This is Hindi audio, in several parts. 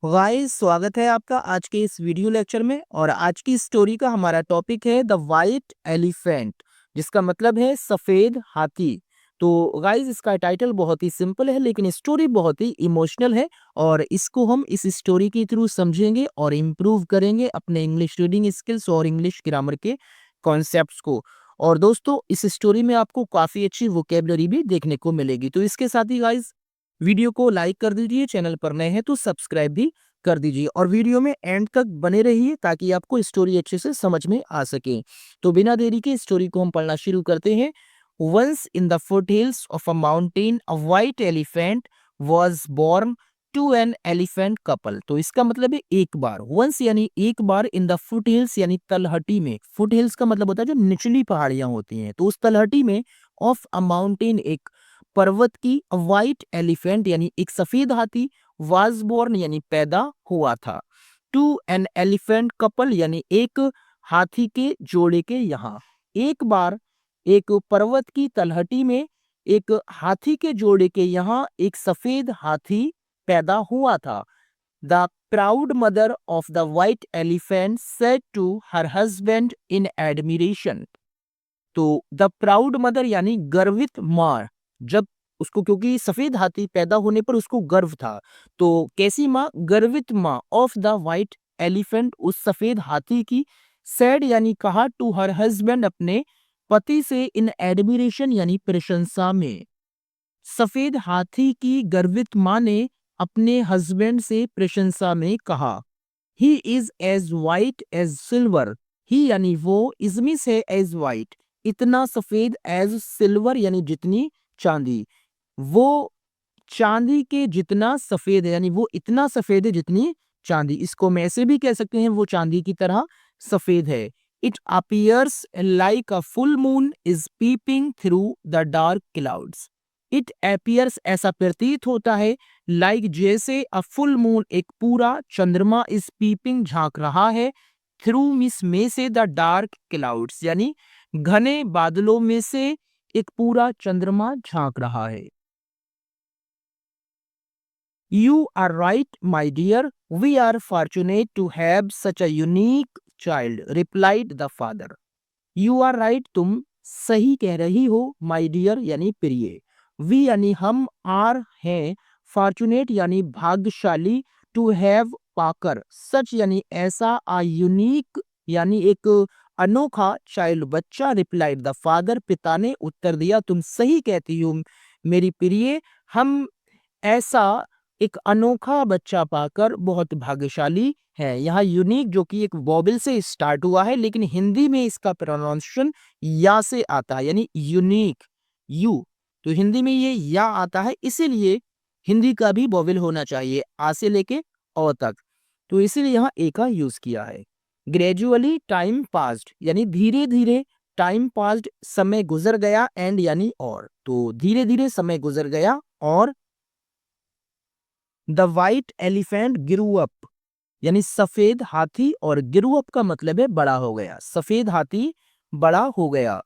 गाइस स्वागत है आपका आज के इस वीडियो लेक्चर में। और आज की स्टोरी का हमारा टॉपिक है द वाइट एलिफेंट, जिसका मतलब है सफेद हाथी। तो गाइस इसका टाइटल बहुत ही सिंपल है लेकिन स्टोरी बहुत ही इमोशनल है, और इसको हम इस स्टोरी के थ्रू समझेंगे और इम्प्रूव करेंगे अपने इंग्लिश रीडिंग स्किल्स और इंग्लिश ग्रामर के कॉन्सेप्ट्स को। और दोस्तों इस स्टोरी में आपको काफ़ी अच्छी वोकेबलरी भी देखने को मिलेगी। तो इसके साथ ही गाइस वीडियो को लाइक कर दीजिए, चैनल पर नए हैं तो सब्सक्राइब भी कर दीजिए और वीडियो में एंड तक बने रहिए ताकि आपको स्टोरी अच्छे से समझ में आ सके। तो बिना देरी के स्टोरी को हम पढ़ना शुरू करते हैं। Once in the foothills of a mountain a white elephant was born to an elephant couple. तो इसका मतलब है एक बार, वंस यानी एक बार, इन द फुटहिल्स यानी तलहटी में। फुटहिल्स का मतलब होता है जो निचली पहाड़ियां होती हैं, तो उस तलहटी में ऑफ अ माउंटेन एक पर्वत की, वाइट एलिफेंट यानी एक सफेद हाथी, वाज बोर्न यानी पैदा हुआ था, टू एन एलिफेंट कपल यानी एक हाथी के जोड़े के यहाँ। एक बार एक पर्वत की तलहटी में एक हाथी के जोड़े के यहाँ एक सफेद हाथी पैदा हुआ था। The proud mother of the white elephant said to her husband in admiration. तो द प्राउड मदर यानी गर्वित माँ, जब उसको, क्योंकि सफेद हाथी पैदा होने पर उसको गर्व था, तो कैसी माँ? गर्वित माँ ऑफ द वाइट एलिफेंट, उस सफेद हाथी की। सैड यानी कहा, टू हर हस्बैंड अपने पति से, इन एडमिरेशन यानी प्रशंसा में। सफेद हाथी की गर्वित माँ ने अपने हस्बैंड से प्रशंसा में कहा, he is as white as silver. He यानी वो, इजमी से एज वाइट इतना सफेद, एज सिल्वर यानी जितनी चांदी, वो चांदी के जितना सफेद है, यानी वो इतना सफेद है जितनी चांदी। इसको हम ऐसे भी कह सकते हैं वो चांदी की तरह सफेद है। It appears like a full moon is peeping through the dark clouds. It appears ऐसा प्रतीत होता है, लाइक जैसे अ फुल मून एक पूरा चंद्रमा, इज पीपिंग झांक रहा है, थ्रू मिस में से द डार्क क्लाउड्स यानी घने बादलों में से एक पूरा चंद्रमा झांक रहा है। You are right, my dear. We are fortunate to have such a unique child, replied the father. You are right, तुम सही कह रही हो, my dear यानी प्रिय, we यानी हम, are हैं, fortunate यानी भाग्यशाली, to have पाकर, such यानी ऐसा, a unique यानी एक अनोखा, child बच्चा, replied the father पिता ने उत्तर दिया, तुम सही कहती हो मेरी प्रिय, हम ऐसा एक अनोखा बच्चा पाकर बहुत भाग्यशाली है। यहाँ यूनिक जो कि एक वॉवेल से स्टार्ट हुआ है, लेकिन हिंदी में इसका प्रोनाउंसिएशन या से आता है, यानी यूनिक, यू। तो हिंदी में ये या आता है, इसीलिए हिंदी का भी वॉवेल होना चाहिए आ से लेके अ तक, तो इसीलिए यहाँ ए का यूज किया है। ग्रेजुअली टाइम पास्ड यानी धीरे धीरे, टाइम पास्ड समय गुजर गया, एंड यानी और, तो धीरे धीरे समय गुजर गया और the white elephant grew up यानी सफेद हाथी, और ग्रू अप का मतलब है बड़ा हो गया, सफेद हाथी बड़ा हो गया।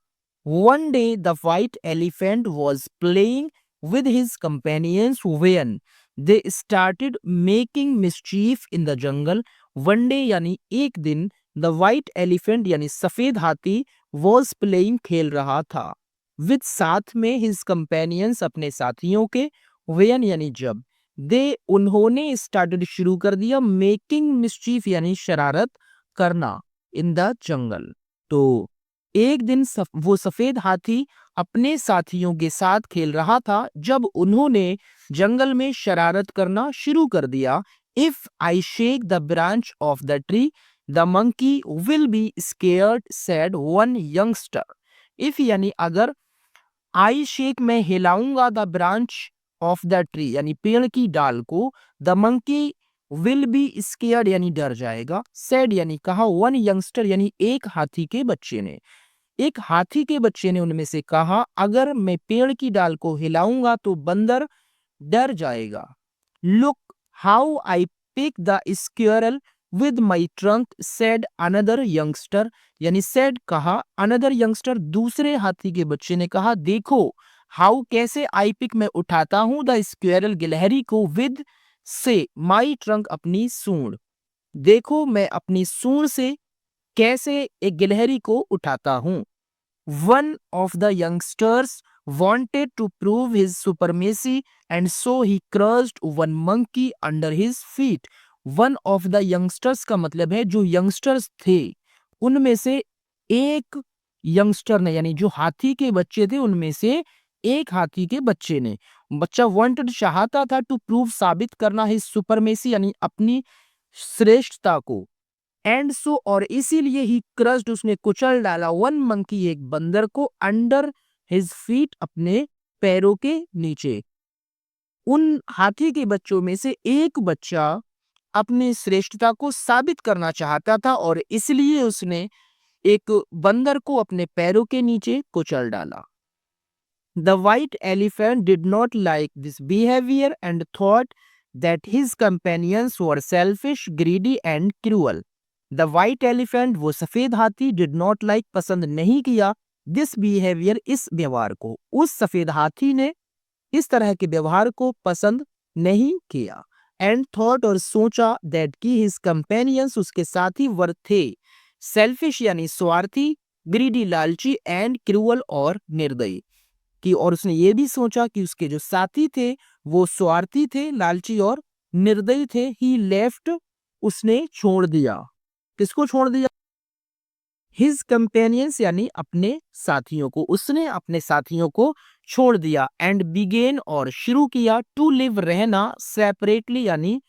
One day the white elephant was playing with his companions when they started making mischief in the jungle. One day यानी एक दिन, द वाइट एलिफेंट यानी सफेद हाथी, वॉज प्लेइंग खेल रहा था, विद साथ में, हिज कंपेनियंस अपने साथियों के, व्हेन यानी जब, दे उन्होंने, स्टार्टेड शुरू कर दिया, मेकिंग मिस्चीफ यानी शरारत करना, इन द जंगल। तो एक दिन वो सफेद हाथी अपने साथियों के साथ खेल रहा था जब उन्होंने जंगल में शरारत करना शुरू कर दिया। If I shake the branch of the tree the monkey will be scared, said one youngster. If यानी अगर, आई शेक मैं हिलाऊंगा, the branch of the tree यानी पेड़ की डाल को, the monkey will be scared यानी डर जाएगा, सेड यानी कहा, वन यंगस्टर यानी एक हाथी के बच्चे ने, एक हाथी के बच्चे ने उनमें से कहा, अगर मैं पेड़ की डाल को हिलाऊंगा तो बंदर डर जाएगा। Look how I pick the squirrel with my trunk, said another youngster यानी सेड कहा, अनदर यंगस्टर दूसरे हाथी के बच्चे ने कहा, देखो, हाउ कैसे, आई पिक मैं उठाता हूं, द स्क्वेरल गिलहरी को, विद से माई ट्रंक अपनी सूंड, देखो मैं अपनी सूंड से कैसे एक गिलहरी को उठाता हूं। One of the youngsters wanted to prove his supremacy and so he crushed one monkey under his feet. One of the youngsters का मतलब है जो यंगस्टर्स थे उनमें से एक यंगस्टर ने, यानी जो हाथी के बच्चे थे उनमें से एक हाथी के बच्चे ने, बच्चा वांटेड चाहता था टू प्रूव साबित करना हिज सुपरमेसी यानी अपनी श्रेष्ठता को, एंड सो और इसीलिए ही क्रस्ड उसने कुचल डाला वन मंकी एक बंदर को अंडर हिज फीट अपने पैरों के नीचे। उन हाथी के बच्चों में से एक बच्चा अपनी श्रेष्ठता को साबित करना चाहता था और इसलिए उसने एक बंदर को अपने पैरों के नीचे कुचल डाला। The white elephant did not like this behavior and thought that his companions were selfish, greedy and cruel. The white elephant वो सफेद हाथी did not like पसंद नहीं किया this behavior इस व्यवहार को, उस सफेद हाथी ने इस तरह के व्यवहार को पसंद नहीं किया। एंड थॉट और सोचा दैट की हिज कंपेनियंस उसके साथी वर थे सेल्फिश यानी स्वार्थी, ग्रीडी लालची एंड क्रूअल और निर्दयी कि, और उसने ये भी सोचा कि उसके जो साथी थे वो स्वार्थी थे, लालची और निर्दयी थे। ही लेफ्ट उसने छोड़ दिया, किसको छोड़ दिया? हिज कंपेनियंस यानी अपने साथियों को, उसने अपने साथियों को छोड़ दिया। एंड बिगेन और शुरू किया टू लिव रहना सेपरेटली यानी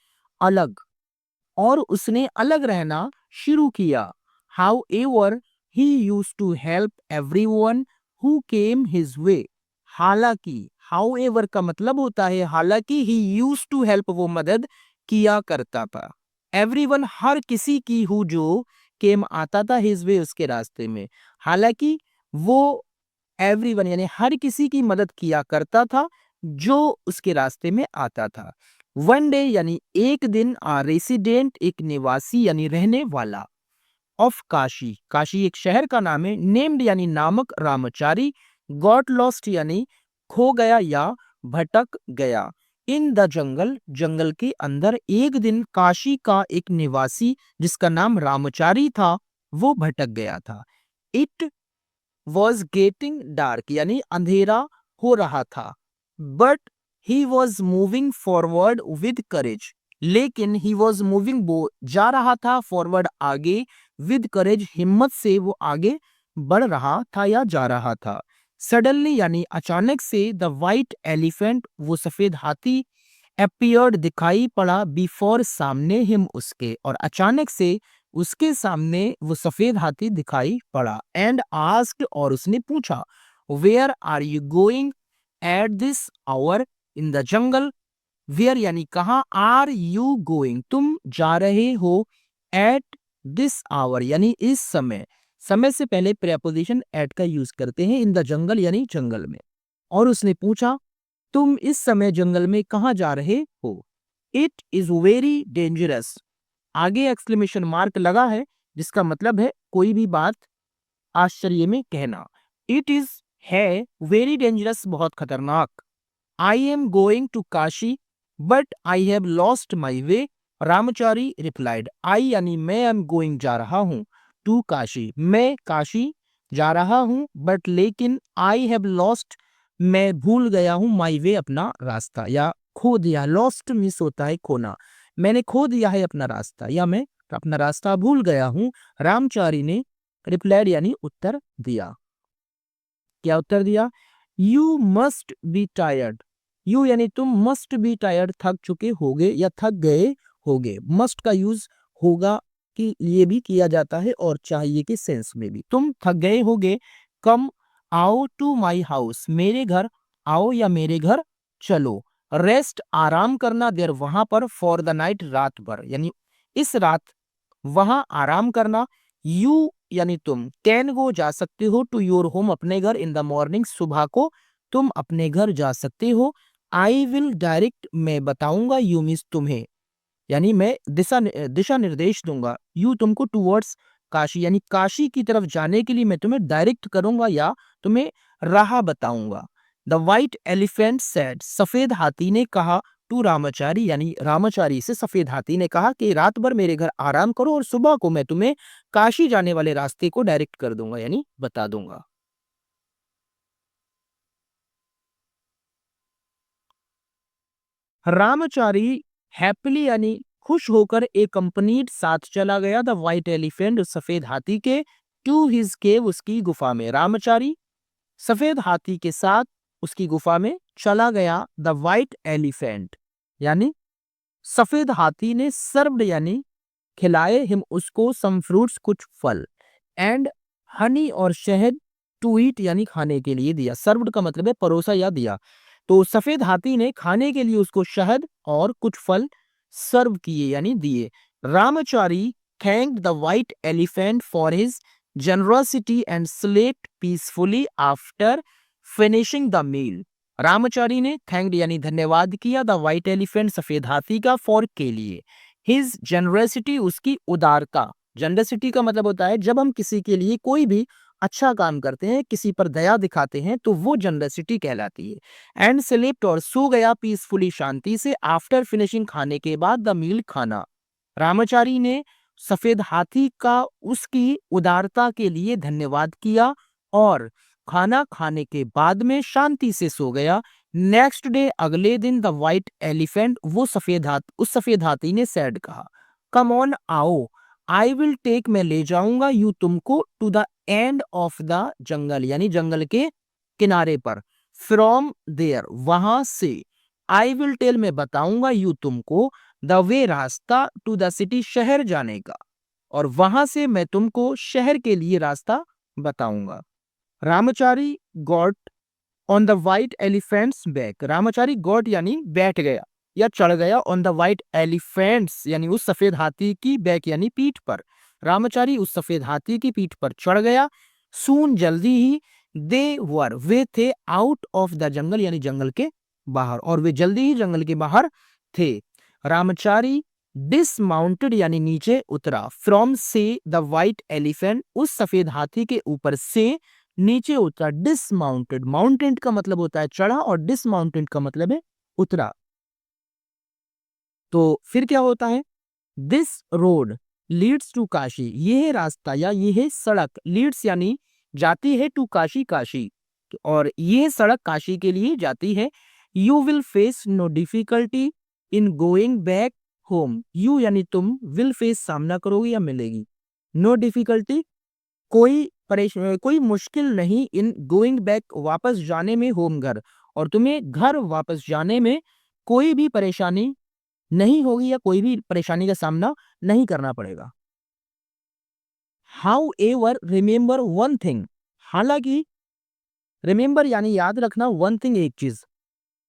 अलग, और उसने अलग रहना शुरू किया। However he used to help everyone who came his way, हालांकि हाउ एवर का मतलब होता है हालांकि, ही यूज टू हेल्प वो मदद किया करता था, एवरीवन हर किसी की, हु जो केम आता था हिज वे उसके रास्ते में, हालांकि वो एवरीवन यानी हर किसी की मदद किया करता था जो उसके रास्ते में आता था। वन डे यानी एक दिन, आ रेसिडेंट एक निवासी यानी रहने वाला, ऑफ काशी, काशी एक शहर का नाम है, नेम्ड यानी नामक, रामचारी, गॉट लॉस्ट यानी खो गया या भटक गया। इन द जंगल, जंगल के अंदर, एक दिन काशी का एक निवासी जिसका नाम रामचारी था वो भटक गया था। इट वॉज गेटिंग डार्क यानी अंधेरा हो रहा था, but he was moving forward with courage, लेकिन ही वॉज मूविंग वो जा रहा था फॉरवर्ड आगे, विद करेज हिम्मत से वो आगे बढ़ रहा था या जा रहा था। सडनली यानी अचानक से, द वाइट एलिफेंट वो सफेद हाथी, अपीयर्ड दिखाई पड़ा, बिफोर सामने हिम उसके, और अचानक से उसके सामने वो सफेद हाथी दिखाई पड़ा। एंड आस्क्ड और उसने पूछा, where are you going at this hour in the jungle, where यानी कहाँ, आर यू गोइंग तुम जा रहे हो, एट दिस आवर यानी इस समय, समय से पहले प्रेपोजिशन एट का यूज करते हैं, इन द जंगल यानी जंगल में। और उसने पूछा तुम इस समय जंगल में कहाँ जा रहे हो। इट इज वेरी डेंजरस, आगे एक्सक्लेमेशन मार्क लगा है जिसका मतलब है कोई भी बात आश्चर्य में कहना। इट इज है वेरी डेंजरस बहुत खतरनाक। I am going to Kashi but I have lost my way, Ramchari replied, I यानी मैं, एम गोइंग जा रहा हूं, टू काशी मैं काशी जा रहा हूं, बट लेकिन, आई हैव लॉस्ट मैं भूल गया हूं, माई वे अपना रास्ता, या खो दिया, लॉस्ट मिस होता है खोना, मैंने खो दिया है अपना रास्ता या मैं अपना रास्ता भूल गया हूं, रामचारी ने रिप्लाइड यानी उत्तर दिया। क्या उत्तर दिया? You must be tired, you यानी तुम, मस्ट बी टायर्ड थक चुके होगे या थक गए होगे, मस्ट का यूज होगा कि लिए भी किया जाता है और चाहिए के सेंस में भी, तुम थक गए होगे। कम आओ टू माई हाउस, मेरे घर आओ या मेरे घर चलो। रेस्ट आराम करना, देर वहां पर, फॉर द नाइट रात भर यानी इस रात वहां आराम करना। यू यानी तुम, कैन गो जा सकते हो, टू योर होम अपने घर, इन द मॉर्निंग सुबह को तुम अपने घर जा सकते हो। आई विल डायरेक्ट मैं बताऊंगा, यू मीन्स तुम्हें, यानी मैं दिशा निर्देश दूंगा, यू तुमको, टूवर्ड्स काशी यानी काशी की तरफ जाने के लिए मैं तुम्हें डायरेक्ट करूंगा या तुम्हें राह बताऊंगा। द वाइट एलिफेंट सेड, सफेद हाथी ने कहा, टू रामाचारी, यानी रामाचारी से सफेद हाथी ने कहा कि रात भर मेरे घर आराम करो और सुबह को मैं तुम्हें काशी जाने वाले रास्ते को डायरेक्ट कर दूंगा, यानी बता दूंगा। रामाचारी हैप्पीली यानी खुश होकर एक कंपनीड साथ चला गया द व्हाइट एलिफेंट, सफेद हाथी के, टू हिज केव, उसकी गुफा में। रामाचारी सफेद हाथी के साथ उसकी गुफा में चला गया। द व्हाइट एलिफेंट यानी सफेद हाथी ने सर्व्ड यानी खिलाए हिम उसको, सम फ्रूट्स कुछ फल, एंड हनी और शहद, टू ईट यानी खाने के लिए दिया। सर्व्ड का मतलब है परोसा या दिया। तो सफेद हाथी ने खाने के लिए उसको शहद और कुछ फल सर्व किए यानी दिए। Ramachari thanked the white elephant for his generosity and slept peacefully after finishing the meal। Ramachari ने थैंक्ड यानी धन्यवाद किया द व्हाइट एलिफेंट, सफेद हाथी का, फॉर के लिए, हिज जेनरसिटी उसकी उदारता। जेनरसिटी का मतलब होता है जब हम किसी के लिए कोई भी अच्छा काम करते हैं, किसी पर दया दिखाते हैं, तो वो जेनरसिटी कहलाती है। एंड स्लीप्ट और सो गया, पीसफुली शांति से, आफ्टर फिनिशिंग खाने के बाद, द मील खाना। रामाचारी ने सफेद हाथी का उसकी उदारता के लिए धन्यवाद किया और खाना खाने के बाद में शांति से सो गया। नेक्स्ट डे अगले दिन, द व्हाइट एलिफेंट वो उस सफेद हाथी ने सैड कहा, कम ऑन आओ, आई विल टेक मैं ले जाऊंगा यू तुमको, to the end of the jungle यानी जंगल के किनारे पर, फ्रॉम देयर वहां से, आई विल टेल मैं बताऊंगा यू तुमको, द वे रास्ता, टू द सिटी शहर जाने का, और वहां से मैं तुमको शहर के लिए रास्ता बताऊंगा। Ramachari got on the white elephants back. Ramachari got यानी बैठ गया या चढ़ गया, ऑन द व्हाइट एलिफेंट्स यानी उस सफेद हाथी की बैक यानी पीठ पर। रामाचारी उस सफेद हाथी की पीठ पर चढ़ गया। सून जल्दी ही, दे वर वे थे, आउट ऑफ द जंगल यानी जंगल के बाहर, और वे जल्दी ही जंगल के बाहर थे। रामचारी डिसमाउंटेड यानी नीचे उतरा, फ्रॉम से द व्हाइट एलिफेंट उस सफेद हाथी के ऊपर से नीचे उतरा। डिसमाउंटेड, माउंटेन का मतलब होता है चढ़ा और डिसमाउंटेड का मतलब है उतरा। तो फिर क्या होता है, this road leads to Kashi, यह रास्ता या यह सड़क, लीड्स यानी जाती है, टू काशी काशी, और यह सड़क काशी के लिए जाती है। You will face no difficulty in going back home, you यानी तुम, विल फेस सामना करोगे या मिलेगी, नो डिफिकल्टी कोई मुश्किल नहीं, इन गोइंग बैक वापस जाने में, होम घर, और तुम्हें घर वापस जाने में कोई भी परेशानी नहीं होगी या कोई भी परेशानी का सामना नहीं करना पड़ेगा। How ever remember one thing, हालांकि रिमेंबर यानी याद रखना, वन थिंग एक चीज,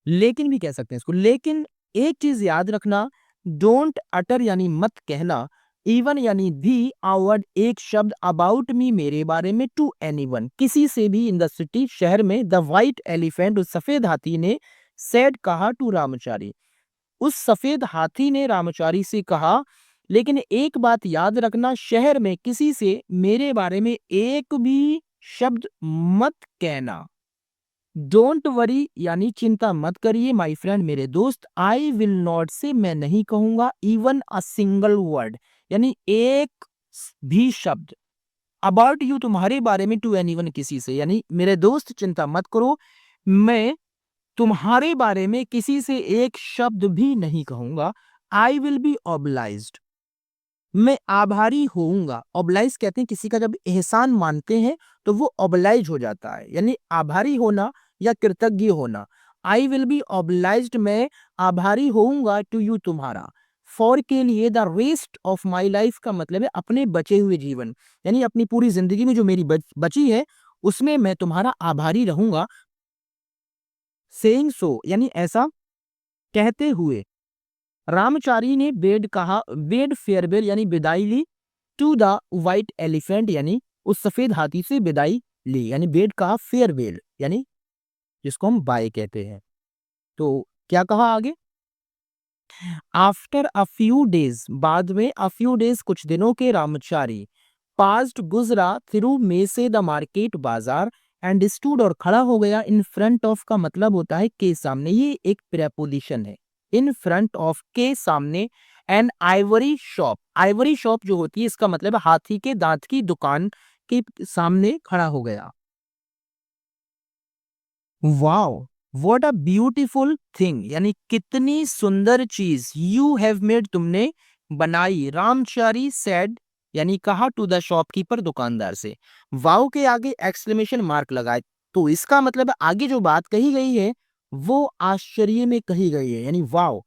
लेकिन भी कह सकते हैं इसको, लेकिन एक चीज याद रखना, डोंट अटर यानी मत कहना, इवन यानी भी, आवर्ड एक शब्द, अबाउट मी मेरे बारे में, टू एनीवन किसी से भी, इन द सिटी शहर में, द व्हाइट एलिफेंट उस सफेद हाथी ने, सेड कहा, टू रामचारी उस सफेद हाथी ने रामचारी से कहा, लेकिन एक बात याद रखना, शहर में किसी से मेरे बारे में एक भी शब्द मत कहना। डोंट वरी यानी चिंता मत करिए, माई फ्रेंड मेरे दोस्त, आई विल नॉट से मैं नहीं कहूंगा, इवन अ सिंगल वर्ड यानी एक भी शब्द, अबाउट यू तुम्हारे बारे में, टू एनीवन किसी से, यानी मेरे दोस्त चिंता मत करो, मैं तुम्हारे बारे में किसी से एक शब्द भी नहीं कहूंगा। आई विल बी ऑब्लाइज्ड, मैं आभारी होऊंगा। ऑब्लाइज कहते हैं किसी का जब एहसान मानते हैं तो वो ऑब्लाइज हो जाता है, यानी आभारी होना या कृतज्ञ होना। आई विल बी ऑब्लाइज्ड, मैं आभारी होऊंगा, टू यू तुम्हारा, फॉर के लिए, the rest of my life का मतलब है अपने बचे हुए जीवन, यानी अपनी पूरी जिंदगी में जो मेरी बची है उसमें मैं तुम्हारा आभारी रहूंगा। सेइंग सो यानी ऐसा कहते हुए रामचारी ने बेड फेयरवेल यानी विदाई ली, टू द व्हाइट एलिफेंट यानी उस सफेद हाथी से विदाई ली, यानी बेड कहा, फेयरवेल यानी जिसको हम बाय कहते हैं। तो क्या कहा आगे, आफ्टर अ फ्यू डेज बाद में, अ फ्यू डेज कुछ दिनों के, रामचारी पास्ट गुजरा, थ्रू में से द मार्केट बाजार, एंड स्टूड और खड़ा हो गया, इन फ्रंट ऑफ का मतलब होता है के सामने, ये एक प्रेपोजिशन है, इन फ्रंट ऑफ के सामने an ivory shop. Ivory shop जो होती है इसका मतलब है हाथी के दांत की दुकान के सामने खड़ा हो गया। Wow, what a beautiful thing, यानी कितनी सुंदर चीज, यू हैव मेड, तुमने बनाई, रामचारी सेड, यानी कहा टू द शॉपकीपर, दुकानदार से। वाओ के आगे एक्सक्लेमेशन मार्क लगाए, तो इसका मतलब है आगे जो बात कही गई है वो आश्चर्य में कही गई है, यानी वाओ,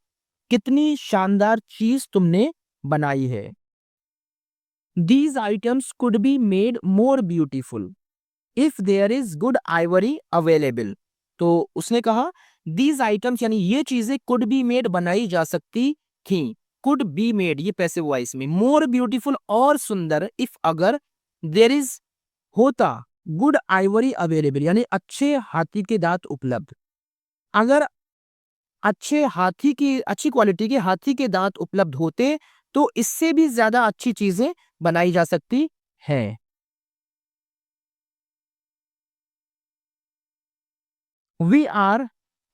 कितनी शानदार चीज तुमने बनाई है। These items could be made more beautiful if there is good ivory available. तो उसने कहा दीज आइटम्स, यानी ये चीजें कुड बी मेड, बनाई जा सकती थी। कुड बी मेड, ये पैसिव वॉइस में, मोर ब्यूटीफुल, और सुंदर, इफ अगर, देयर इज, होता, गुड आइवरी अवेलेबल, यानी अच्छे हाथी के दांत उपलब्ध। अगर अच्छी क्वालिटी के हाथी के दांत उपलब्ध होते तो इससे भी ज्यादा अच्छी चीजें बनाई जा सकती हैं। We are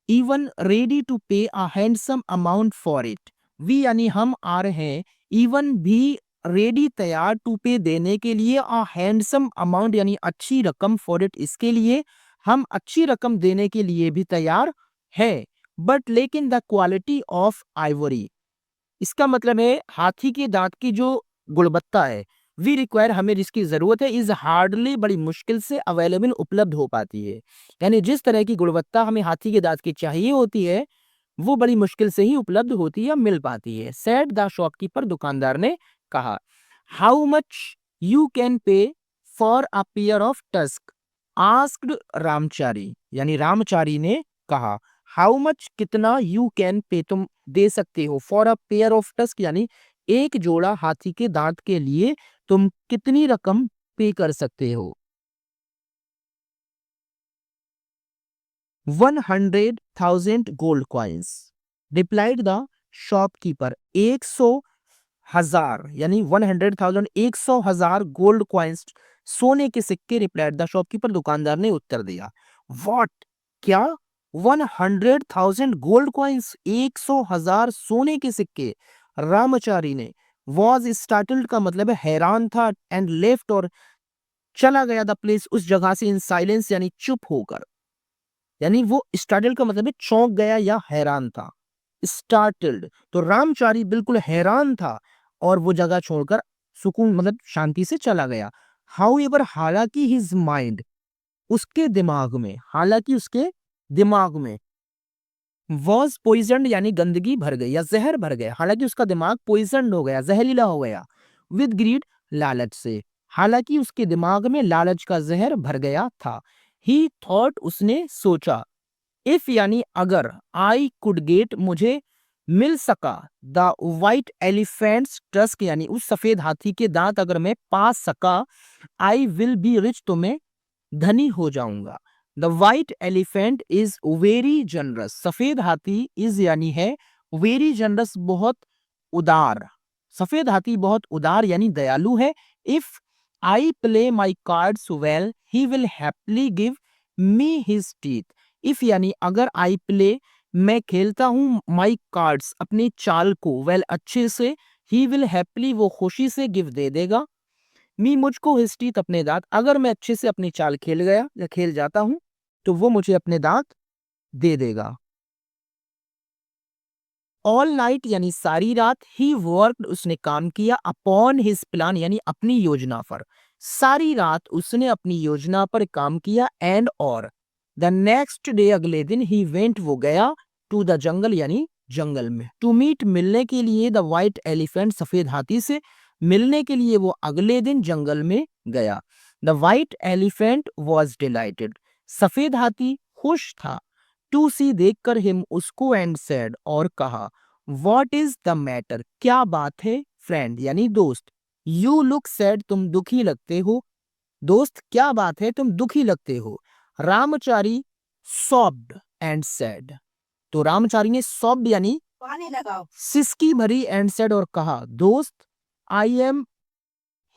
even ready to pay a handsome amount for it. We यानी हम, आ रहे हैं, इवन भी, रेडी तैयार, टू पे देने के लिए, अ हैंडसम अमाउंट यानी अच्छी रकम, फॉर इट इसके लिए, हम अच्छी रकम देने के लिए भी तैयार है। बट लेकिन द क्वालिटी ऑफ आइवरी, इसका मतलब है हाथी के दांत की जो गुणवत्ता है, वी रिक्वायर, हमें जिसकी जरूरत है, इज हार्डली, बड़ी मुश्किल से, अवेलेबल, उपलब्ध हो पाती है। यानी जिस तरह की गुणवत्ता हमें हाथी के दांत की चाहिए होती है वो बड़ी मुश्किल से ही उपलब्ध होती है या मिल पाती है। सेड द शॉपकीपर, दुकानदार ने कहा। How much you can pay for a pair of tusk, asked Ramchari, यानी रामचारी ने कहा। हाउ मच, कितना, यू कैन पे, तुम दे सकते हो, for a pair of tusk, यानी एक जोड़ा हाथी के दांत के लिए तुम कितनी रकम पे कर सकते हो। 100,000 gold coins, replied the shopkeeper. 100,000, यानी 100,000, 100,000 गोल्ड कॉइन्स, सोने के सिक्के, रिप्लाइड द शॉपकीपर, दुकानदार ने उत्तर दिया। व्हाट, क्या, 100,000 गोल्ड कॉइन्स, 100,000 सोने के सिक्के। रामचारी ने, वॉज स्टार्टल्ड का मतलब है हैरान था, एंड लेफ्ट, और चला गया, द प्लेस, उस जगह से, इन साइलेंस यानी चुप होकर। यानी वो स्टार्टल्ड का मतलब है चौंक गया या हैरान था। स्टार्टल्ड, तो रामचारी बिल्कुल हैरान था और वो जगह छोड़कर सुकून मतलब शांति से चला गया। हाउएवर, हालांकि, हिज माइंड, उसके दिमाग में, हालांकि उसके दिमाग में, वॉज पॉइजन, यानी गंदगी भर गई या जहर भर गया, हालांकि उसका दिमाग पॉइजन हो गया, जहरीला हो गया, विद ग्रीड, लालच से, हालांकि उसके दिमाग में लालच का जहर भर गया था। ही थॉट, उसने सोचा, इफ यानी अगर, आई कुड गेट, मुझे मिल सका, द वाइट एलिफेंट्स टस्क, यानी उस सफेद हाथी के दांत अगर मैं पा सका, आई विल बी रिच, तो मैं धनी हो जाऊंगा। The white elephant is very generous, सफेद हाथी, इज यानी है, वेरी जनरस, बहुत उदार, सफेद हाथी बहुत उदार यानी दयालु है। If I play my cards well, he will happily give me his teeth. If यानी अगर, आई प्ले, मैं खेलता हूं, माई कार्ड्स, अपनी चाल को, वेल, अच्छे से, ही विल हैप्पीली, वो खुशी से, गिव, दे देगा, मी, मुझको, हिज टीथ, अपने दांत, अगर मैं अच्छे से अपनी चाल खेल गया या खेल जाता हूं तो वो मुझे अपने दांत दे देगा। ऑल नाइट यानी सारी रात, ही वर्कड, उसने काम किया, अपॉन हिज प्लान यानी अपनी योजना पर, सारी रात उसने अपनी योजना पर काम किया, एंड और, द नेक्स्ट डे, अगले दिन, ही वेंट, वो गया, टू द जंगल यानी जंगल में, टू मीट, मिलने के लिए, द वाइट एलिफेंट, सफेद हाथी से मिलने के लिए वो अगले दिन जंगल में गया। The white elephant was dilated, सफेद हाथी खुश था, टू सी, देखकर, हिम, उसको, एंड सेड, और कहा, वॉट इज द मैटर, क्या बात है, फ्रेंड यानी दोस्त, यू लुक सैड, तुम दुखी लगते हो, दोस्त क्या बात है, तुम दुखी लगते हो। रामचारी सॉब्ड एंड सेड, तो रामचारी ने सॉब्ड यानी पानी लगाओ, सिसकी भरी, एंड सेड, और कहा, दोस्त, I am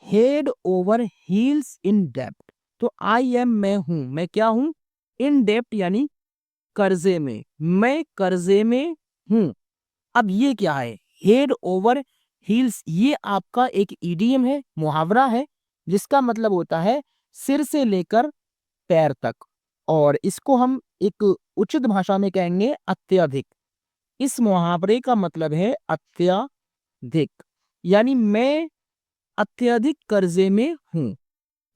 head over heels in डेप्ट, तो आई एम, मैं हूं, मैं क्या हूं, इन डेप्ट यानी कर्जे में, मैं कर्जे में हूं। अब ये क्या है, हेड ओवर हील्स, ये आपका एक ईडियम है, मुहावरा है, जिसका मतलब होता है सिर से लेकर पैर तक, और इसको हम एक उचित भाषा में कहेंगे अत्यधिक। इस मुहावरे का मतलब है अत्यधिक, यानी मैं अत्यधिक कर्जे में हूं।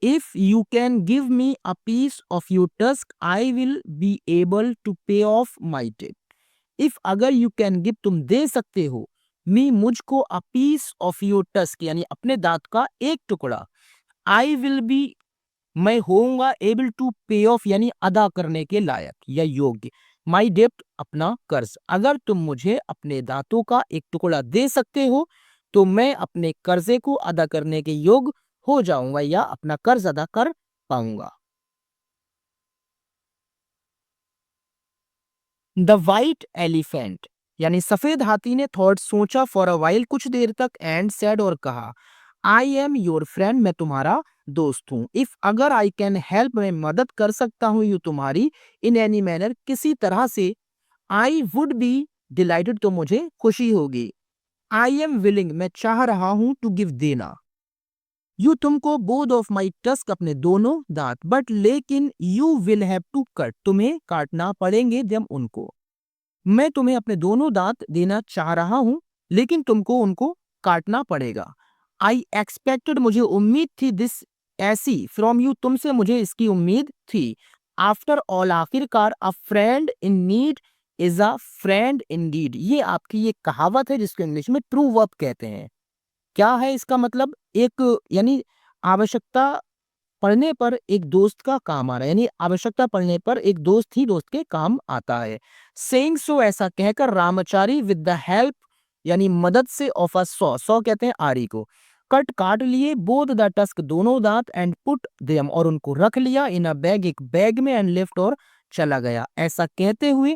If you can give me a piece of your tusk I will be able to pay off my debt. If अगर यू कैन गिव, तुम दे सकते हो, मी मुझको, a piece of your tusk यानी अपने दांत का एक टुकड़ा, आई विल बी मैं होऊंगा, एबल टू पे ऑफ यानी अदा करने के लायक या योग्य, माई डेप्ट अपना कर्ज। अगर तुम मुझे अपने दांतों का एक टुकड़ा दे सकते हो तो मैं अपने कर्जे को अदा करने के योग्य हो जाऊंगा या अपना कर्ज अदा कर पाऊंगा। द वाइट एलिफेंट यानी सफेद हाथी ने थॉट सोचा फॉर अ वाइल कुछ देर तक, एंड सेड और कहा, आई एम योर फ्रेंड, मैं तुम्हारा दोस्त हूं। इफ अगर आई कैन हेल्प, मैं मदद कर सकता हूं यू तुम्हारी, इन एनी मैनर किसी तरह से, आई वुड बी डिलाइटेड तो मुझे खुशी होगी, आई एम विलिंग मैं चाह रहा हूं, टू गिव देना, यू तुमको, बोथ ऑफ माई टस्क अपने दोनों दांत, बट लेकिन you will have to cut तुम्हें काटना पड़ेंगे जब उनको, मैं तुम्हें अपने दोनों दांत देना चाह रहा हूं लेकिन तुमको उनको काटना पड़ेगा। आई एक्सपेक्टेड मुझे उम्मीद थी, दिस ऐसी, फ्रॉम यू तुमसे मुझे इसकी उम्मीद थी। आफ्टर ऑल आखिरकार, a friend in need is a friend in deed, ये आपकी ये कहावत है जिसको इंग्लिश में ट्रू वर्ब कहते हैं। क्या है इसका मतलब, एक यानी आवश्यकता पड़ने पर एक दोस्त का काम आ रहा है, यानी आवश्यकता पड़ने पर एक दोस्त ही दोस्त के काम आता है। सेइंग सो ऐसा कहकर, रामचारी विद द हेल्प यानी मदद से, ऑफ अ सॉ, सॉ कहते हैं आरी को, कट काट लिए, बोथ द टस्क दोनों दांत, एंड पुट देम और उनको रख लिया, इन अ बैग एक बैग में, एंड लेफ्ट और चला गया। ऐसा कहते हुए,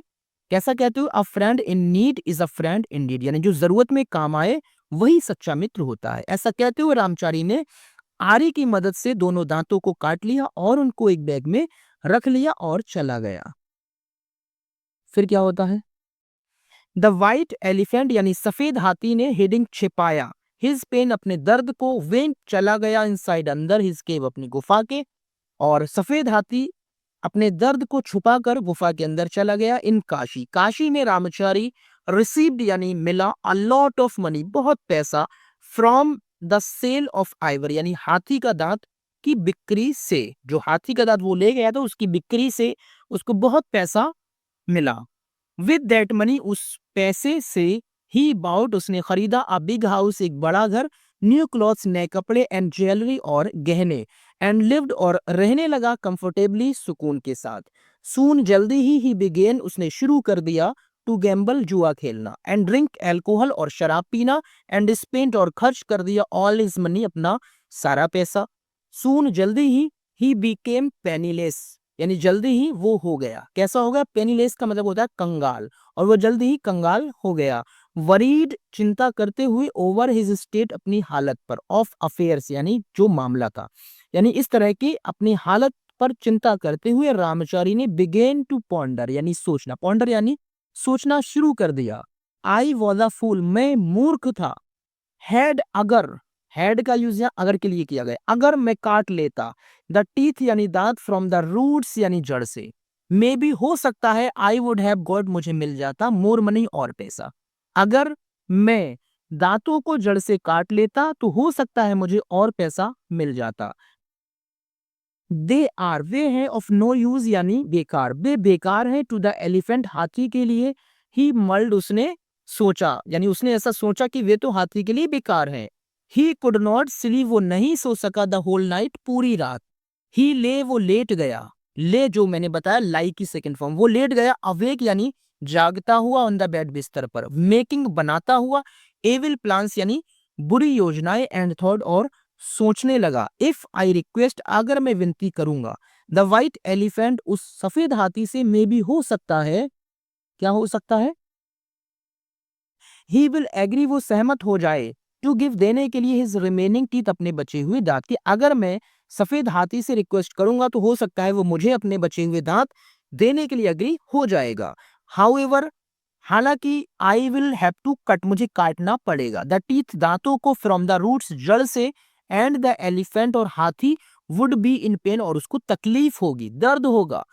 कैसा कहते हुए, a friend in need is a friend in deed, यानी जो जरूरत में काम आए वही सच्चा मित्र होता है। ऐसा कहते हुए रामचारी ने आरी की मदद से दोनों दांतों को काट लिया और उनको एक बैग में रख लिया और चला गया। फिर क्या होता है, द वाइट एलिफेंट यानी सफेद हाथी ने हेडिंग छिपाया, हिज पेन अपने दर्द को, वेंट चला गया, इनसाइड अंदर, हिज केव अपनी गुफा के, और सफेद हाथी अपने दर्द को छुपाकर गुफा के अंदर चला गया, इन काशी, काशी में रामचारी रिसीव्ड यानी मिला, अ लॉट ऑफ मनी बहुत पैसा, from the sale of ivory यानी हाथी का दांत की बिक्री से, जो हाथी का दांत वो ले गया था उसकी बिक्री से उसको बहुत पैसा मिला। विद दैट मनी उस पैसे से ही बाउट उसने खरीदा, अ बिग हाउस एक बड़ा घर, न्यू क्लॉथ्स नए कपड़े, एंड ज्वेलरी और गहने, एंड लिव्ड और रहने लगा कंफर्टेबली सुकून के साथ। सून जल्दी ही बिगेन उसने शुरू कर दिया, टू गैम्बल जुआ खेलना, एंड ड्रिंक एल्कोहल और शराब पीना, एंड स्पेंट और खर्च कर दिया, ऑल इज मनी अपना सारा पैसा। सून जल्दी ही बिकेम पेनीलेस यानी जल्दी ही वो हो गया, कैसा हो गया, पेनीलेस का मतलब होता है कंगाल, और वो जल्दी ही कंगाल हो गया। वरीड चिंता करते हुए, ओवर हिज स्टेट अपनी हालत पर, ऑफ अफेयर्स यानी जो मामला था, यानी इस तरह की अपनी हालत पर चिंता करते हुए रामचारी ने बिगेन टू पॉन्डर यानी सोचना, पॉन्डर यानी सोचना शुरू कर दिया। आई वॉज अ फूल मैं मूर्ख था, हैड अगर, हैड का यूज यहाँ अगर के लिए किया गया, अगर मैं काट लेता, द टीथ यानी दांत, फ्रॉम द रूट्स यानी जड़ से, मे बी हो सकता है, आई वुड हैव गॉट मुझे मिल जाता, मोर मनी और पैसा। अगर मैं दांतों को जड़ से काट लेता तो हो सकता है मुझे और पैसा मिल जाता। दे आर वे हैं, ऑफ नो यूज यानी बेकार, वे बेकार हैं, टू द एलिफेंट हाथी के लिए, ही मल्ड उसने सोचा यानी उसने ऐसा सोचा कि वे तो हाथी के लिए बेकार हैं। ही कुड नॉट स्लीप वो नहीं सो सका, द होल नाइट पूरी रात। ही ले वो लेट गया, ले जो मैंने बताया लाई की सेकंड फॉर्म, वो लेट गया, अवेक यानी जागता हुआ, ऑन द बेड बिस्तर पर, मेकिंग बनाता हुआ, एविल प्लान्स यानी बुरी योजनाएं, एंड थॉट और सोचने लगा, इफ आई रिक्वेस्ट अगर मैं विनती करूंगा, द वाइट एलिफेंट उस सफेद हाथी से, मे भी हो सकता है, क्या हो सकता है, ही विल एग्री वो सहमत हो जाए, टू गिव देने के लिए, हिज रिमेनिंग टीथ अपने बचे हुए दांत की, अगर मैं सफेद हाथी से रिक्वेस्ट करूंगा तो हो सकता है वो मुझे अपने बचे हुए दांत देने के लिए एग्री हो जाएगा। हाउएवर हालांकि I will have to cut, मुझे काटना पड़ेगा, द टीथ, दांतों को, फ्रॉम द रूट्स, जड़ से, एंड द एलिफेंट, और हाथी, वुड बी इन पेन, और उसको तकलीफ होगी, दर्द होगा।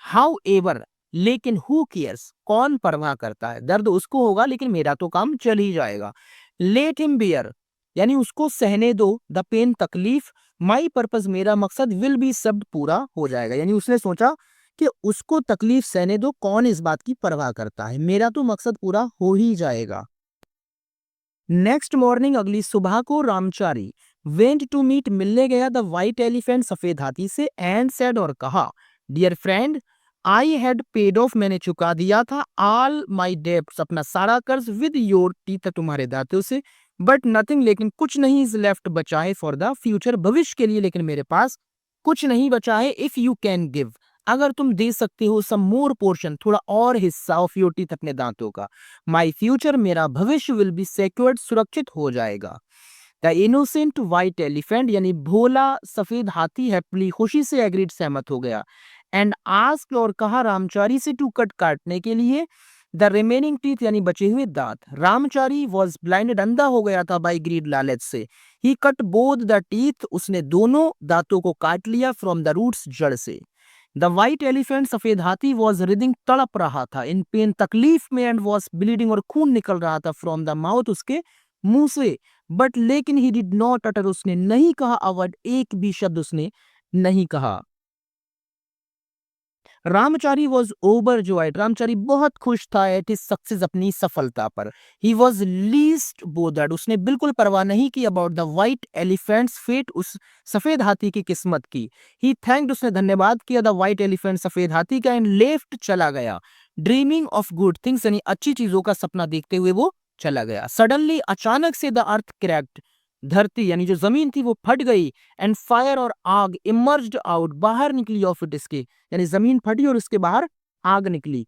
हाउ एवर, लेकिन हु केयर्स, कौन परवाह करता है, दर्द उसको होगा लेकिन मेरा तो काम चल ही जाएगा। लेट हिम बियर, यानी उसको सहने दो, द पेन, तकलीफ, माई पर्पज, मेरा मकसद, विल बी सर्व्ड, पूरा हो जाएगा। यानी उसने सोचा कि उसको तकलीफ सहने दो, कौन इस बात की परवाह करता है, मेरा तो मकसद पूरा हो ही जाएगा। नेक्स्ट मॉर्निंग, अगली सुबह को, रामचारी वेंट टू मीट, मिलने गया, द वाइट एलिफेंट, सफेद हाथी से, एंड सेड, और कहा, dear friend, I had paid off, मैंने चुका दिया था, ऑल माई डेब्ट्स, अपना सारा कर्ज, विद योर टीथ, तुम्हारे दांतों से, बट नथिंग, लेकिन कुछ नहीं, इज लेफ्ट, बचा है, फॉर द फ्यूचर, भविष्य के लिए, लेकिन मेरे पास कुछ नहीं बचा है, इफ यू कैन गिव, अगर तुम दे सकते हो, सम मोर पोर्शन, थोड़ा और हिस्सा, ऑफ योर टीथ, अपने दांतों का, माई फ्यूचर, मेरा भविष्य, विल बी सिक्योर्ड, सुरक्षित हो जाएगा। द इनोसेंट वाइट एलिफेंट, यानी भोला सफेद हाथी, हैप्पीली, खुशी से, एग्रीड, सहमत हो गया, एंड आस्क्ड, और कहा रामचारी से, टू कट, काटने के लिए, द रिमेनिंग टीथ, यानी बचे हुए दांत। रामचारी वॉज ब्लाइंडेड, अंधा हो गया था, बाई ग्रीड, लालच से। ही कट बोथ द टीथ, उसने दोनों दांतों को काट लिया, फ्रॉम द रूट्स, जड़ से। द वाइट एलिफेंट, सफेद हाथी, वॉज रिदिंग, तड़प रहा था, इन पेन, तकलीफ में, एंड वॉज ब्लीडिंग, और खून निकल रहा था, फ्रॉम द माउथ, उसके मुंह से, बट लेकिन ही डिड नॉट अटर, उसने नहीं कहा अ वर्ड, एक भी शब्द उसने नहीं कहा। रामचारी वॉज ओवर जोइड, रामचारी बहुत खुश था एट हिज सक्सेस, अपनी सफलता पर। ही वॉज लीस्ट बोदर्ड, उसने बिल्कुल परवाह नहीं की about the white elephant's fate, उस सफेद हाथी की किस्मत की। ही थैंक्ड, उसने धन्यवाद किया, द वाइट एलिफेंट, सफेद हाथी का, एंड लेफ्ट, चला गया, ड्रीमिंग ऑफ गुड थिंग्स, यानी अच्छी चीजों का सपना देखते हुए वो चला गया। सडनली, अचानक से, द अर्थ क्रैक्ड, धरती यानी जो जमीन थी वो फट गई, एंड फायर, और आग, इमर्ज्ड आउट, बाहर निकली, ऑफ इट, इसके, यानी जमीन फटी और उसके बाहर आग निकली।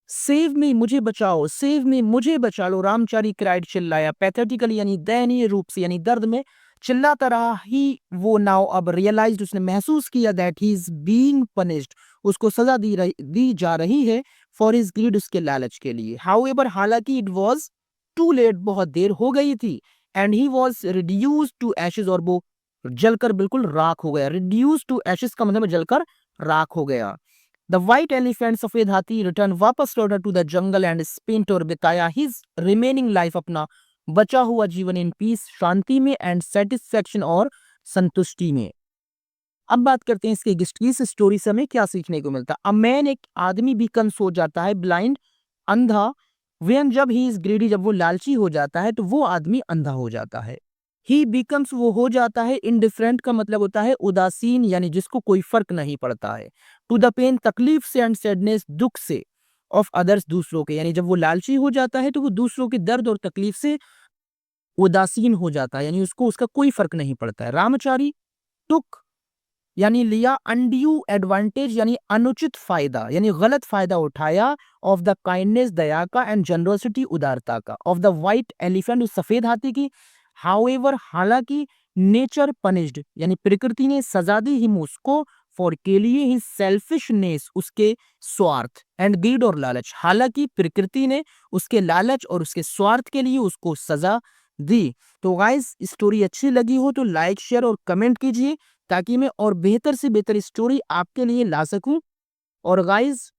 सेव मी, मुझे बचाओ, सेव मी, मुझे बचा लो, रामचारी क्राइड, चिल्लाया, पैथेटिकली, यानी दयनीय रूप से, यानी दर्द में चिल्लाता रहा। ही, वो नाउ, अब रियलाइज्ड, उसने महसूस किया, that he is being punished, उसको सजा दी जा रही है, फॉर हिज ग्रीड, उसके लालच के लिए। हाउएवर, हालांकि, इट वाज टू लेट, बहुत देर हो गई थी, and he was reduced to ashes, और वो जलकर बिल्कुल राख हो गया। रिड्यूस्ड टू एशेज का मतलब है जलकर राख हो गया। द वाइट एलिफेंट, सफेद हाथी, रिटर्न, वापस लौटा to the jungle, and spent, और बिताया हिज रिमेनिंग लाइफ, अपना बचा हुआ जीवन, इन पीस, शांति में, एंड सेटिस्फेक्शन, और संतुष्टि में। अब बात करते हैं इसकी हिस्ट्री, इस स्टोरी से हमें क्या सीखने को मिलता है। अ मैन, एक आदमी, बिकम्स, हो जाता है, ब्लाइंड, अंधा, व्हेन, जब, ही इज ग्रीडी, जब वो लालची हो जाता है, तो वो आदमी अंधा हो जाता है। ही बिकम्स, वो हो जाता है, इनडिफरेंट का मतलब होता है उदासीन, यानी जिसको कोई फर्क नहीं पड़ता है, टू द पेन, तकलीफ से, एंड सैडनेस, दुख से, ऑफ अदर्स, दूसरों के, यानी जब वो लालची हो जाता है तो वो दूसरों के दर्द और तकलीफ से उदासीन हो जाता है, यानी उसको उसका कोई फर्क नहीं पड़ता है। रामचारी टुक, यानी लिया, अनड्यू एडवांटेज, यानी अनुचित फायदा, यानी गलत फायदा उठाया, ऑफ द काइंडनेस, दया का, एंड जनरोसिटी, उदारता का, ऑफ द वाइट एलिफेंट, उस सफेद हाथी की। हाउएवर, हालांकि, नेचर पनिश्ड, यानी प्रकृति ने सजा दी, हिम, उसको, फॉर, के लिए, ही सेल्फिशनेस, उसके स्वार्थ, एंड ग्रीड, और लालच, हालांकि प्रकृति ने उसके लालच और उसके स्वार्थ के लिए उसको सजा दी। तो गाइस, स्टोरी अच्छी लगी हो तो लाइक, शेयर और कमेंट कीजिए, ताकि मैं और बेहतर से बेहतर स्टोरी आपके लिए ला सकूं। और गाइज,